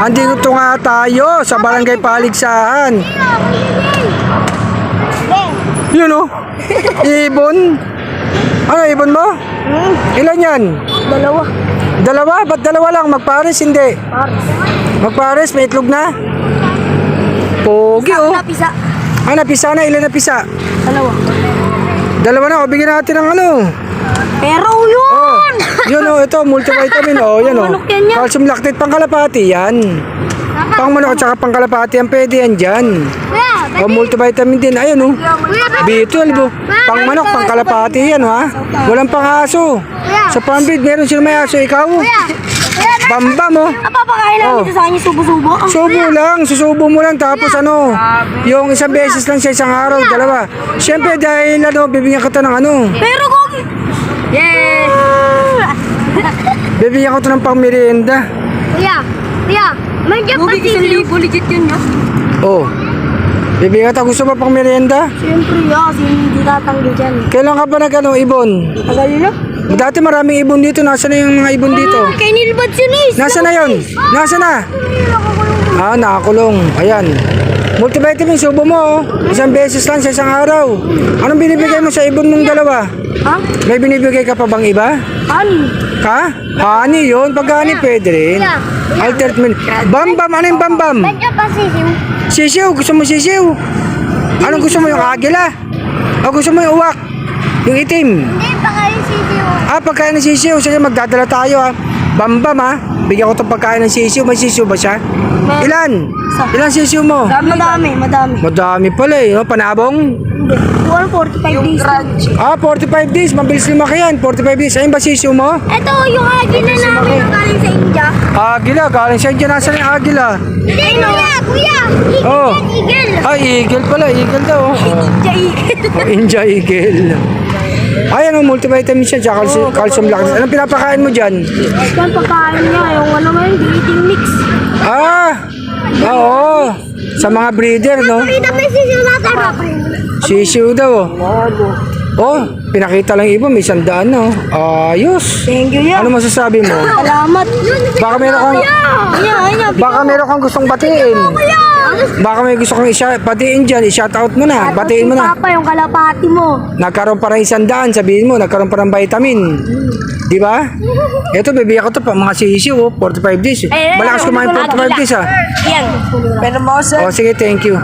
Andito nga tayo sa Barangay Paligsahan. Yun o. Ibon. Ano ibon mo? Ilan yan? Dalawa. Dalawa? Ba't dalawa lang? Magpares hindi? Magpares? May itlog na? Pogi o. Napisa. Ah, napisa na? Ilan napisa? Dalawa. Dalawa na o. Bigyan natin ng ano. Pero yun! Oh, yun o. Ito multivitamin o. Yan o. Manok yan yan. Calcium lactate. Pangkalapati yan. Pang manok at saka pangkalapati yan. Pwede yan dyan. O multivitamin din. Ayun o. B12 o. Pang manok, pangkalapati yan ha. Walang pang aso. Sa farm breed, meron sila may aso. Ikaw? Bambam o. Napapakain namin ito sa kanya subo-subo. Subo lang, susubo mo lang tapos ano, yung isang beses lang sa isang araw, dalawa. Siyempre dahil ano, bibigyan kita ng ano, Pero kung... Yes! bibigyan ko ito ng pang merienda. Kuya, may dyan pa libo legit yun yun. Oh, bibigyan kita, gusto mo pang merienda? Siyempre kasi hindi tatanggi dyan. Kailan ka ba nag ano, ibon? Tagal na? Dati maraming ibon dito, nasa na yung mga ibon dito? Kay Nilbad yun eh. Nasa na yun? Nasa na? Ah, nakakulong. Ayan. Multivitamin, subo mo oh. Isang beses lang sa isang araw. Anong binibigay mo sa ibon mong dalawa? Ha? May binibigay ka pa bang iba? Ani? Ha? Honey yun? Pag honey pwede rin. Alternate meal. Bambam, ano yung bambam? Medyo pa sisiw. Sisiw, gusto mo sisiw? Anong gusto mo, yung agila? O gusto mo yung uwak? Yung itim? Hindi pa kayo sisiw. Ah, pagkain ng sisiw. Sige, magdadala tayo ha. Bambam ha. Bigyan ko itong pagkain ng sisiw. May sisiw ba siya? Ilan? Ilan sisiw mo? Madami. Madami pala eh. Oh, panabong? Hindi. 45 days. Ah, 45 days. Mabilis lumaki yan. 45 days. Ayun ba sisiw mo? Ito yung agila namin na galing sa India. Agila. Galing siya dyan. Nasaan yung agila? Hindi, kuya. Oh. Eagle. Ah, eagle pala. Eagle daw. Oh. Ninja eagle. Oh, India eagle. Ay, ano, multivitamin siya, tsaka calcium lactate. Anong pinapakain mo dyan? Yan pagkain niya, yung ano ngayon, breeding mix. Ah, oo. Sa mga breeder, no? Kita pa yung sisiw natin. Sisiw daw. Oh, pinakita lang iba, may 100 na. Ayos. Thank you, Ano masasabi mo? Salamat. Baka meron kang, baka meron kang gustong batiin. Baka may gusto kang batiin dyan, i-shoutout mo na, batiin mo na. Papa, yung kalapati mo. Nagkaroon pa ng 100, sabihin mo, nagkaroon pa ng vitamin. Di ba? Ito, bibigyan ko to pa, mga sisiw, oh, 45 days. Malakas kumain 45 days, ha? Yan. Oh, sige, thank you.